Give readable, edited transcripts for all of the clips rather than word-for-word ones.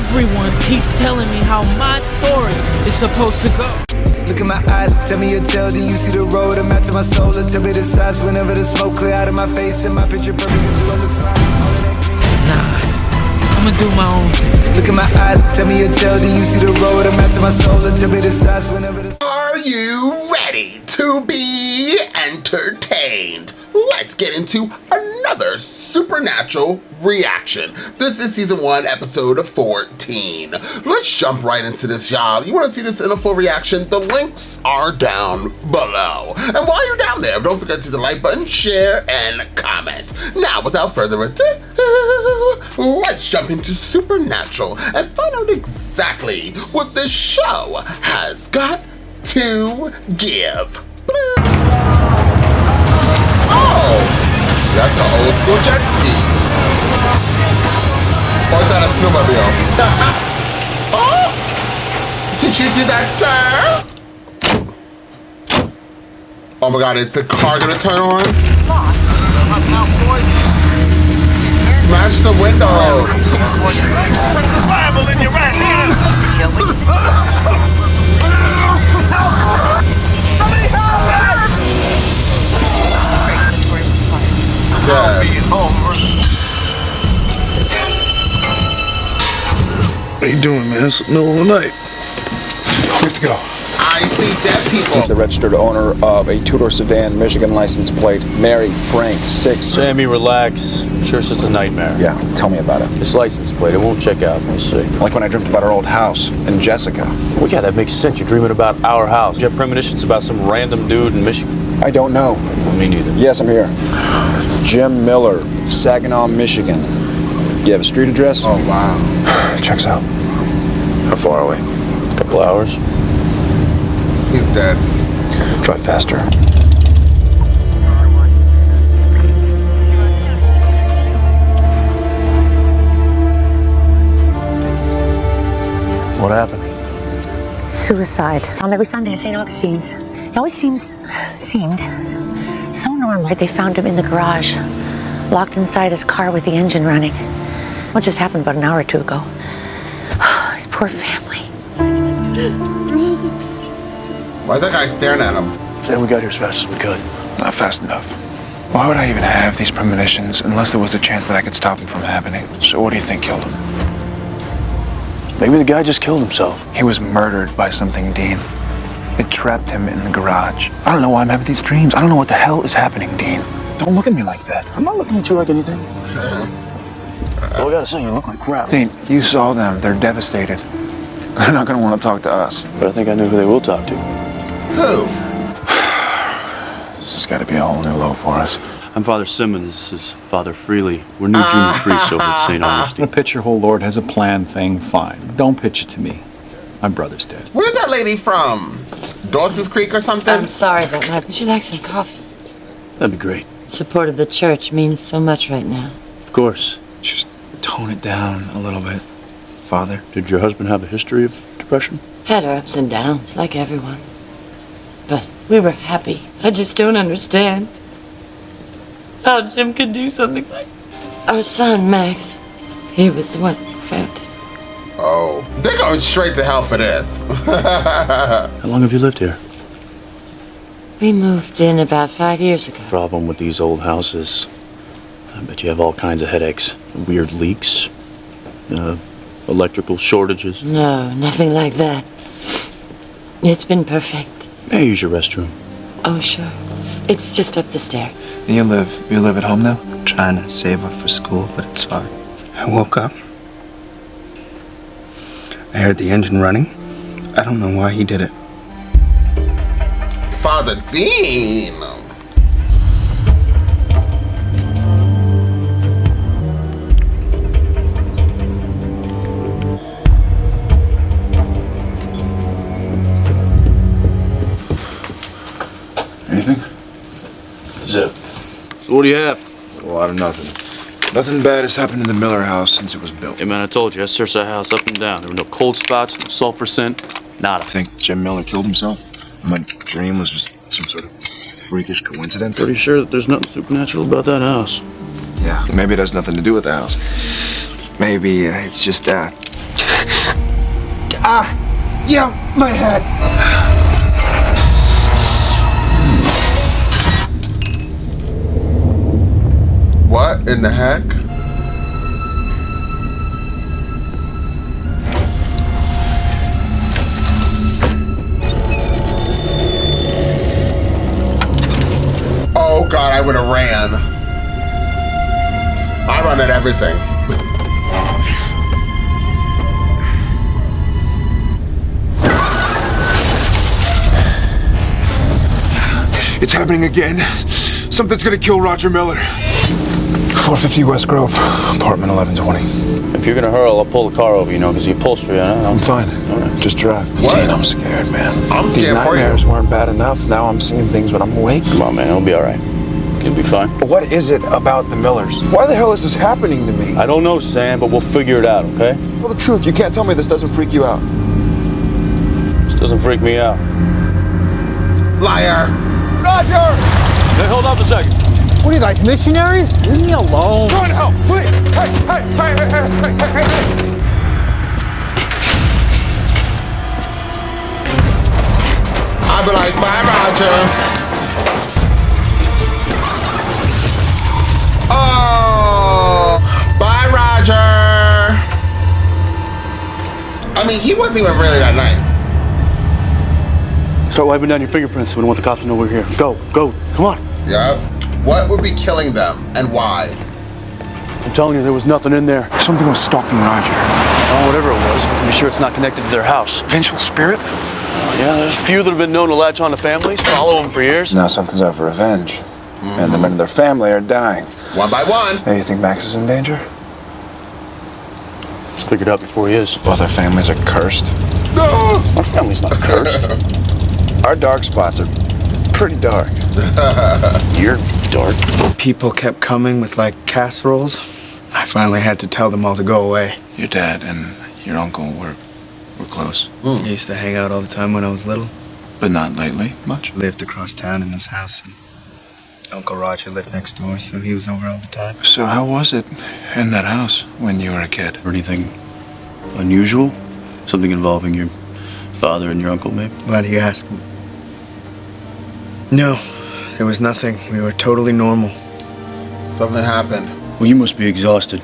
Everyone keeps telling me how my story is supposed to go. Look in my eyes, tell me your tale, then you see the road. I'm out to my soul, and tell me the size whenever the smoke clear out of my face. And my picture perfect, you do look fine. Nah, I'ma do my own thing. Look in my eyes, tell me your tale, then you see the road. I'm out to my soul, and tell me the size whenever the... Are you ready to be entertained? Let's get into another supernatural reaction. This is season 1, episode 14. Let's jump right into this, y'all. You want to see this in a full reaction? The links are down below. And while you're down there, don't forget to hit the like button, share, and comment. Now, without further ado, let's jump into Supernatural and find out exactly what this show has got to give. Oh, that's an old school jet ski. Or is that a snowmobile? Oh, did you do that, sir? Oh my God, is the car gonna turn on? Smash the windows. Bible in your right hand. Somebody help! What are you doing, man? It's the middle of the night. We have to go. I see dead people. The registered owner of a two-door sedan, Michigan license plate, Mary Frank 6. Sammy, relax. I'm sure it's just a nightmare. Yeah, tell me about it. This license plate, it won't check out, we'll see. Like when I dreamt about our old house and Jessica. Well, yeah, that makes sense. You're dreaming about our house. You have premonitions about some random dude in Michigan. I don't know. Well, me neither. Yes, I'm here. Jim Miller, Saginaw, Michigan. You have a street address? Oh, wow. Checks out. How far away? A couple hours. He's dead. Drive faster. What happened? Suicide. It's on every Sunday at St. Augustine's. It always seemed so normal. They found him in the garage, locked inside his car with the engine running. What just happened about an hour or two ago? His poor family. Why is that guy staring at him? Sam, we got here as fast as we could. Not fast enough. Why would I even have these premonitions unless there was a chance that I could stop them from happening? So what do you think killed him? Maybe the guy just killed himself. He was murdered by something, Dean. It trapped him in the garage. I don't know why I'm having these dreams. I don't know what the hell is happening, Dean. Don't look at me like that. I'm not looking at you like anything. Well, I gotta say, you look like crap. Dean, you saw them. They're devastated. They're not gonna want to talk to us. But I think I know who they will talk to. Who? This has got to be a whole new low for us. I'm Father Simmons. This is Father Freely. We're new junior priests over at St. Augustine. The pitch your whole Lord has a plan thing, fine. Don't pitch it to me. My brother's dead. Where's that lady from? Dawson's Creek or something? I'm sorry, but would you like some coffee? That'd be great. Support of the church means so much right now. Of course. Just tone it down a little bit, Father. Did your husband have a history of depression? Had our ups and downs, like everyone. But we were happy. I just don't understand how Jim could do something like that. Our son, Max, he was the one who found it. Oh, they're going straight to hell for this. How long have you lived here? We moved in about 5 years ago. Problem with these old houses. I bet you have all kinds of headaches. Weird leaks. Electrical shortages. No, nothing like that. It's been perfect. May I use your restroom? Oh, sure. It's just up the stair. You live at home now? Trying to save up for school, but it's hard. I woke up. I heard the engine running. I don't know why he did it. Father Dean. Anything? Zip. So what do you have? A lot of nothing. Nothing bad has happened in the Miller house since it was built. Hey man, I told you, I searched that house up and down. There were no cold spots, no sulfur scent, nada. I think Jim Miller killed himself. My dream was just some sort of freakish coincidence. Pretty sure that there's nothing supernatural about that house. Yeah, maybe it has nothing to do with the house. Maybe it's just Yeah, my head. What in the heck? Oh God, I would have ran. I run at everything. It's happening again. Something's gonna kill Roger Miller. 450 West Grove, apartment 1120. If you're gonna hurl, I'll pull the car over, because the upholstery on it. I'm fine. All right. Just drive. What? Dean, I'm scared, man. I'm These scared for you. nightmares weren't bad enough. Now I'm seeing things when I'm awake. Come on, man, it'll be all right. You'll be fine. What is it about the Millers? Why the hell is this happening to me? I don't know, Sam, but we'll figure it out, okay? Tell the truth. You can't tell me this doesn't freak you out. This doesn't freak me out. Liar. Roger! Hey, hold up a second. What are you guys, missionaries? Leave me alone. Trying to help, please. Hey. I'd be like, bye, Roger. Oh, bye, Roger. I mean, he wasn't even really that nice. Start wiping down your fingerprints. We don't want the cops to know we're here. Go, come on. Yep. What would be killing them and why? I'm telling you, there was nothing in there. Something was stalking Roger. Oh, whatever it was, be sure it's not connected to their house. Vengeful spirit? Yeah, there's a few that have been known to latch on to families, follow them for years. Now something's out for revenge. And the men of their family are dying. One by one. Hey, you think Max is in danger? Let's figure it out before he is. Both our families are cursed. No. Our family's not cursed. Our dark spots are pretty dark. You're dark. People kept coming with like casseroles. I finally had to tell them all to go away. Your dad and your uncle were close. I used to hang out all the time when I was little. But not lately, much. Lived across town in this house, and Uncle Roger lived next door, so he was over all the time. So how was it in that house when you were a kid? Or anything unusual? Something involving your father and your uncle, maybe? Why do you ask? No, there was nothing. We were totally normal. Something happened. Well, you must be exhausted.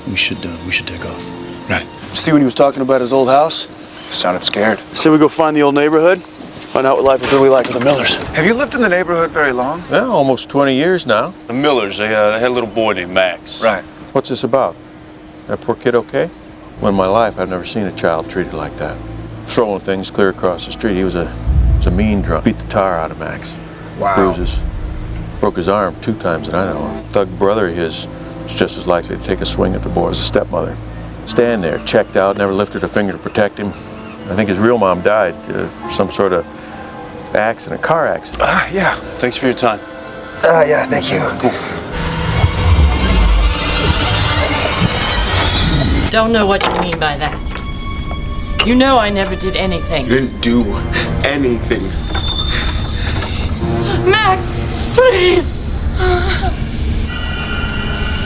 We should take off. Right. See when he was talking about his old house? Sounded scared. Say we go find the old neighborhood, find out what life is really like with the Millers. Have you lived in the neighborhood very long? Yeah, almost 20 years now. The Millers, they had a little boy named Max. Right. What's this about? That poor kid okay? Well, in my life, I've never seen a child treated like that. Throwing things clear across the street. He was a mean drunk. Beat the tar out of Max. Wow. Bruises. Broke his arm 2 times that I know of. Thug brother of his was just as likely to take a swing at the boy as a stepmother. Stand there, checked out, never lifted a finger to protect him. I think his real mom died, some sort of accident, car accident. Yeah. Thanks for your time. Yeah, thank you. Don't know what you mean by that. You know I never did anything. You didn't do anything. Max, please!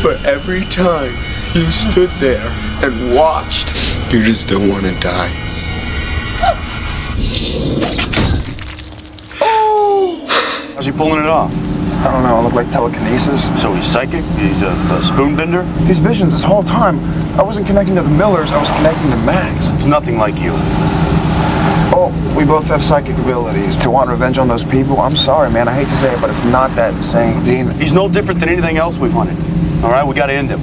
But every time you stood there and watched, you just don't want to die. How's he pulling it off? I don't know, it looked like telekinesis. So he's psychic? He's a spoon bender? His visions this whole time, I wasn't connecting to the Millers, I was connecting to Max. It's nothing like you. Oh, we both have psychic abilities. To want revenge on those people, I'm sorry, man, I hate to say it, but it's not that insane. Dean, He's no different than anything else we've hunted. All right, we gotta end him.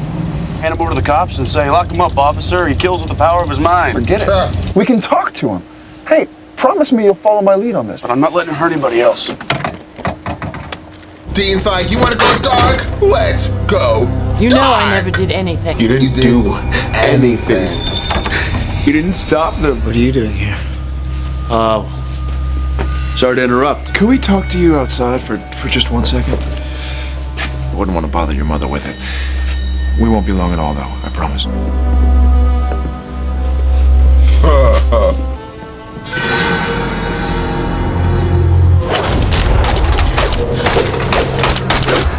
Hand him over to the cops and say, lock him up, officer. He kills with the power of his mind. forget it. We can talk to him. Hey, promise me you'll follow my lead on this. But I'm not letting him hurt anybody else. Dean's like, you want to go dark? Let's go. You know I never did anything. You didn't do anything. You didn't stop them. What are you doing here? Sorry to interrupt. Can we talk to you outside for just 1 second? I wouldn't want to bother your mother with it. We won't be long at all, though, I promise.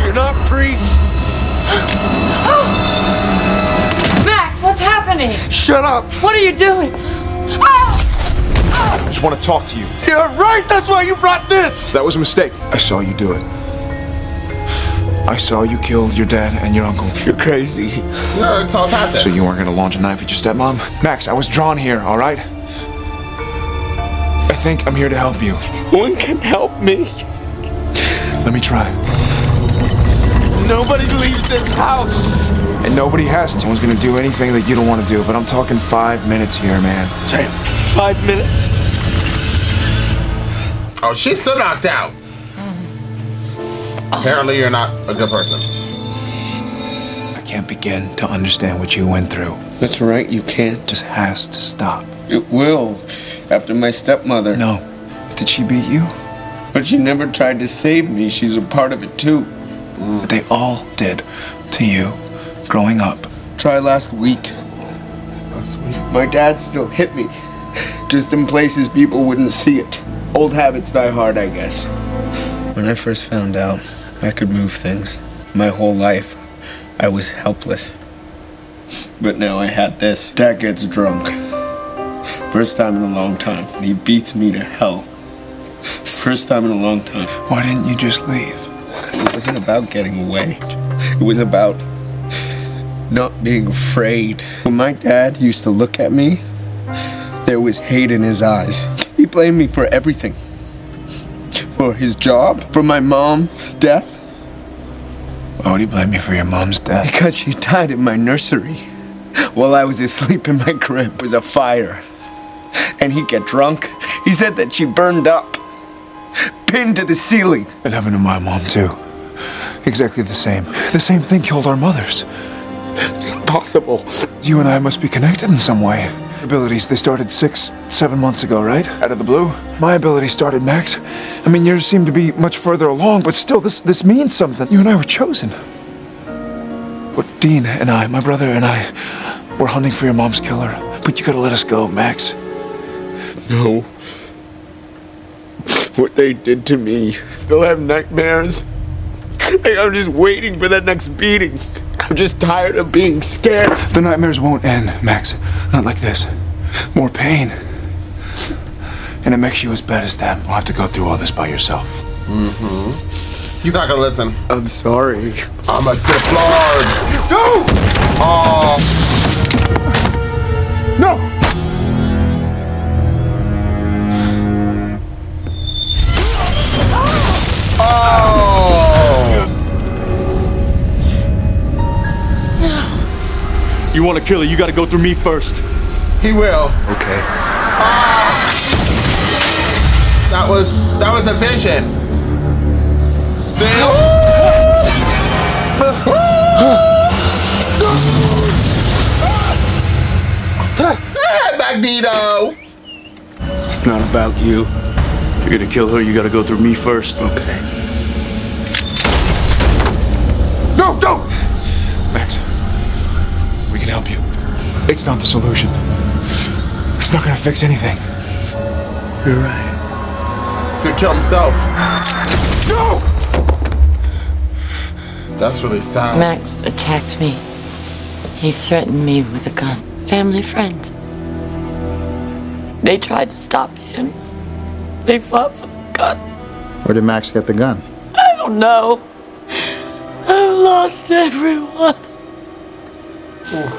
You're not priests. Max, what's happening? Shut up. What are you doing? I just want to talk to you. You're right, that's why you brought this! That was a mistake. I saw you do it. I saw you kill your dad and your uncle. You're crazy. You're telepathic. So you weren't gonna launch a knife at your stepmom? Max, I was drawn here, all right? I think I'm here to help you. No one can help me. Let me try. Nobody leaves this house. And nobody has to. No one's gonna do anything that you don't want to do, but I'm talking 5 minutes here, man. Sam, 5 minutes. Oh, she's still knocked out. Apparently you're not a good person. I can't begin to understand what you went through. That's right, you can't. It just has to stop. It will. After my stepmother. No. Did she beat you? But she never tried to save me. She's a part of it too. But they all did to you growing up. Try last week. My dad still hit me. Just in places people wouldn't see it. Old habits die hard, I guess. When I first found out I could move things, my whole life, I was helpless. But now I had this. Dad gets drunk. First time in a long time. And he beats me to hell. First time in a long time. Why didn't you just leave? It wasn't about getting away. It was about not being afraid. When my dad used to look at me, there was hate in his eyes. He blamed me for everything. For his job, for my mom's death. Why would he blame you for your mom's death? Because she died in my nursery while I was asleep in my crib. It was a fire. And he'd get drunk. He said that she burned up, pinned to the ceiling. It happened to my mom too. Exactly the same. The same thing killed our mothers. It's impossible. You and I must be connected in some way. Abilities, they started 6, 7 months ago, right? Out of the blue. My ability started, Max. I mean, yours seem to be much further along, but still, this means something. You and I were chosen. But Dean and I, my brother and I, we're hunting for your mom's killer. But you gotta let us go, Max. No. What they did to me. Still have nightmares. I'm just waiting for that next beating. I'm just tired of being scared. The nightmares won't end, Max. Not like this. More pain. And it makes you as bad as them. You'll have to go through all this by yourself. Mm-hmm. He's not gonna listen. I'm sorry. I'm a Sith Lord. No! Oh. No! You want to kill her, you got to go through me first. He will. Okay. That was a vision. Magneto. It's not about you. You're gonna kill her, you got to go through me first. Okay. No, don't! Max, we can help you. It's not the solution. It's not gonna fix anything. You're right. He's gonna kill himself. No! That's really sad. Max attacked me. He threatened me with a gun. Family friends. They tried to stop him. They fought for the gun. Where did Max get the gun? I don't know. I've lost everyone.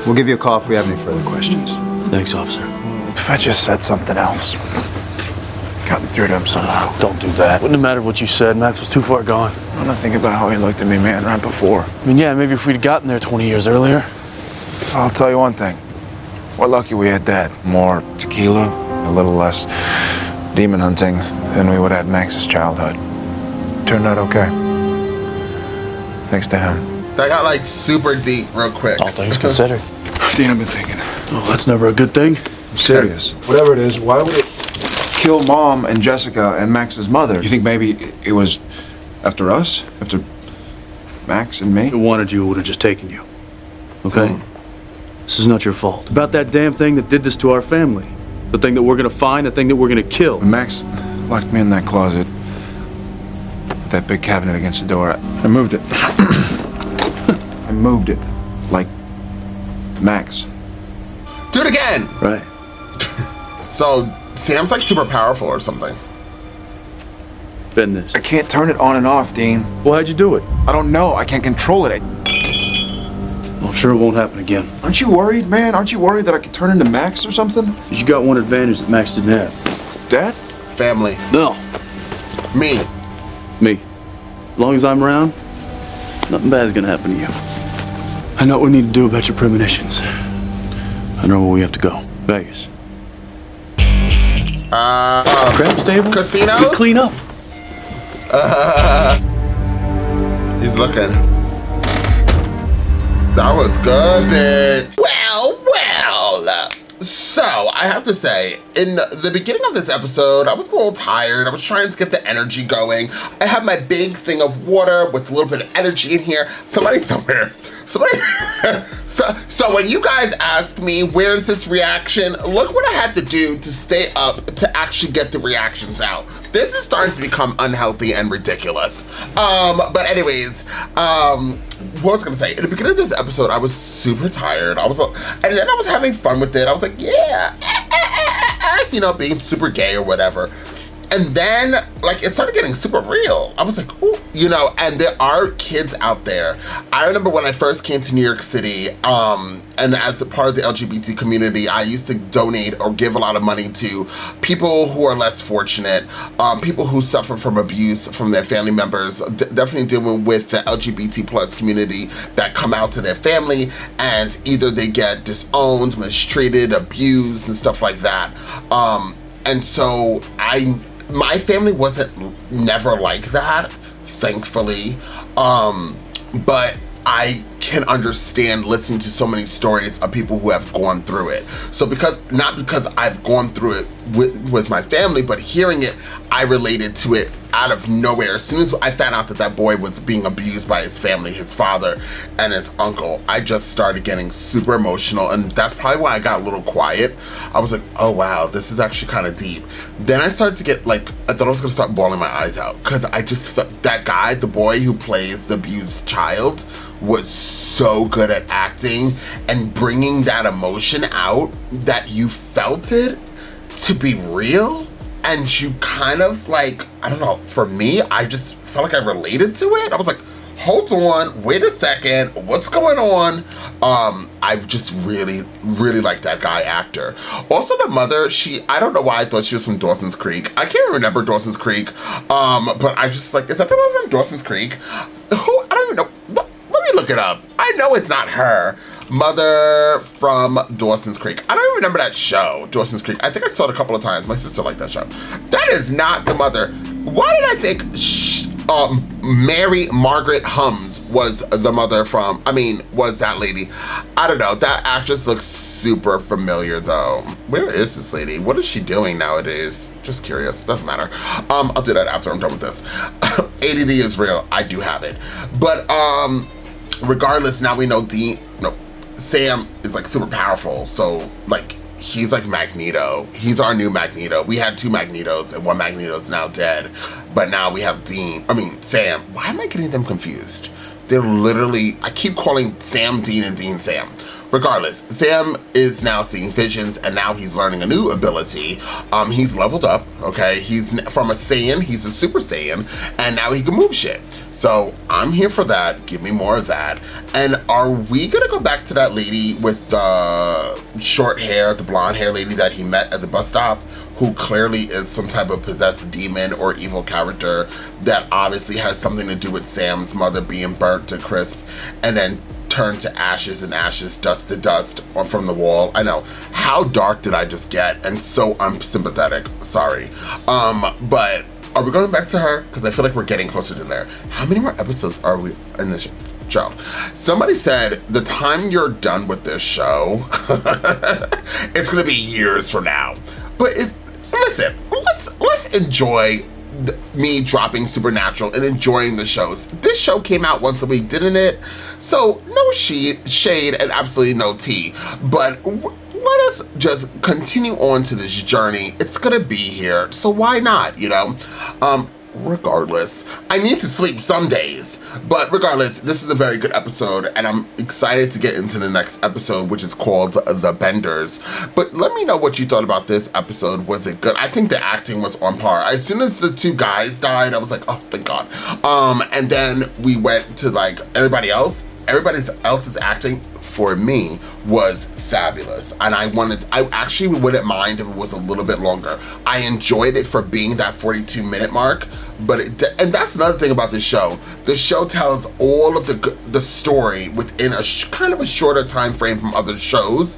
We'll give you a call if we have any further questions. Thanks, officer. If I just said something else. Gotten through to him somehow. Don't do that. Wouldn't have mattered what you said. Max was too far gone. I'm not thinking about how he looked at me, man, right before. I mean, yeah, maybe if we'd gotten there 20 years earlier. I'll tell you one thing. We're lucky we had Dad. More tequila, a little less demon hunting than we would have had Max's childhood. Turned out okay. Thanks to him. That got like super deep real quick. All things considered. Dean, I've been thinking. Oh, that's never a good thing. I'm serious. Whatever it is, why would it kill Mom and Jessica and Max's mother? You think maybe it was after us? After Max and me? If it wanted you, it would have just taken you. Okay? This is not your fault. About that damn thing that did this to our family. The thing that we're gonna find, the thing that we're gonna kill. When Max locked me in that closet, with that big cabinet against the door, I moved it. I moved it. Like Max. Do it again. Right. So Sam's like super powerful or something. Bend this. I can't turn it on and off, Dean. Well, how'd you do it? I don't know. I can't control it. Well, I'm sure it won't happen again. Aren't you worried, man? Aren't you worried that I could turn into Max or something? Because you got one advantage that Max didn't have. Dad? Family. No. Me. Me. As long as I'm around, nothing bad is gonna happen to you. I know what we need to do about your premonitions. I know where we have to go. Vegas. Crab stable? Casino? We clean up. He's looking. That was good, bitch. Well. So, I have to say, in the beginning of this episode, I was a little tired. I was trying to get the energy going. I have my big thing of water with a little bit of energy in here. Somebody, so when you guys ask me, where's this reaction? Look what I had to do to stay up to actually get the reactions out. This is starting to become unhealthy and ridiculous. But anyways, what was I gonna say? In the beginning of this episode, I was super tired. And then I was having fun with it. I was like, yeah, you know, being super gay or whatever. And then, like, it started getting super real. I was like, ooh, you know, and there are kids out there. I remember when I first came to New York City, and as a part of the LGBT community, I used to donate or give a lot of money to people who are less fortunate, people who suffer from abuse from their family members, definitely dealing with the LGBT plus community that come out to their family, and either they get disowned, mistreated, abused, and stuff like that. And so my family wasn't never like that, thankfully. But I can understand listening to so many stories of people who have gone through it. So not because I've gone through it with my family, but hearing it, I related to it out of nowhere. As soon as I found out that that boy was being abused by his family, his father and his uncle, I just started getting super emotional, and that's probably why I got a little quiet. I was like, oh wow, this is actually kind of deep. Then I started to get like, I thought I was gonna start bawling my eyes out, because I just felt that guy, the boy who plays the abused child, was so good at acting and bringing that emotion out, that you felt it to be real. And you kind of like, I don't know, for me, I just felt like I related to it. I was like, hold on, wait a second, what's going on? I just really like that guy actor. Also the mother, I don't know why I thought she was from Dawson's Creek. I can't remember Dawson's Creek, but I just like, is that the mother from Dawson's Creek? Who, I don't even know, let me look it up. I know it's not her. Mother from Dawson's Creek. I don't even remember that show, Dawson's Creek. I think I saw it a couple of times. My sister liked that show. That is not the mother. Why did I think Mary Margaret Hums was the mother from, was that lady? I don't know. That actress looks super familiar though. Where is this lady? What is she doing nowadays? Just curious. Doesn't matter. I'll do that after I'm done with this. ADD is real. I do have it. But regardless, now we know Sam is like super powerful, so like he's like Magneto. He's our new Magneto. We had two Magnetos and one Magneto's now dead, but now we have Sam. Why am I getting them confused? They're literally, I keep calling Sam Dean and Dean Sam. Regardless, Sam is now seeing visions, and now he's learning a new ability. He's leveled up, okay? He's from a Saiyan, he's a Super Saiyan, and now he can move shit. So I'm here for that. Give me more of that. And are we gonna go back to that lady with the short hair, the blonde hair lady that he met at the bus stop, who clearly is some type of possessed demon or evil character that obviously has something to do with Sam's mother being burnt to crisp and then turned to ashes and ashes, dust to dust, or from the wall? I know. How dark did I just get? And so unsympathetic. Sorry. But are we going back to her? Because I feel like we're getting closer to there. How many more episodes are we in this show? Somebody said the time you're done with this show, it's gonna be years from now. But listen, let's enjoy me dropping Supernatural and enjoying the shows. This show came out once a week, didn't it? So no shade and absolutely no tea. But let us just continue on to this journey. It's gonna be here, so why not, you know? regardless, I need to sleep some days. But regardless, this is a very good episode, and I'm excited to get into the next episode, which is called The Benders. But let me know what you thought about this episode. Was it good? I think the acting was on par. As soon as the two guys died, I was like, oh, thank God. And then we went to like everybody else's acting for me was fabulous, and I actually wouldn't mind if it was a little bit longer. I enjoyed it for being that 42-minute mark, but and that's another thing about this show. The show tells all of the story within a kind of a shorter time frame from other shows,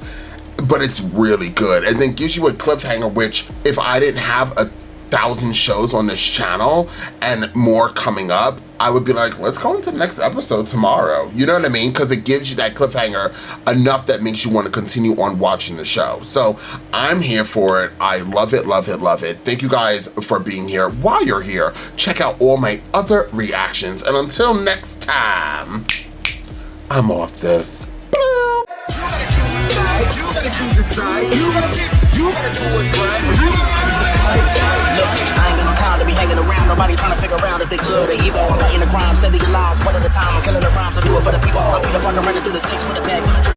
but it's really good, and then gives you a cliffhanger, which if I didn't have 1,000 shows on this channel and more coming up, I would be like, let's go into the next episode tomorrow. You know what I mean? Because it gives you that cliffhanger enough that makes you want to continue on watching the show. So I'm here for it. I love it, love it, love it. Thank you guys for being here. While you're here, check out all my other reactions. And until next time, I'm off this. You gotta choose a side. You gotta do what's right. Look, I ain't got no time to be hanging around. Nobody trying to figure out if they good or evil. I'm fighting the crime, saving your lives one at a time. I'm killing the rhymes. I do it for the people. I'll be the walking running through the six with a bag.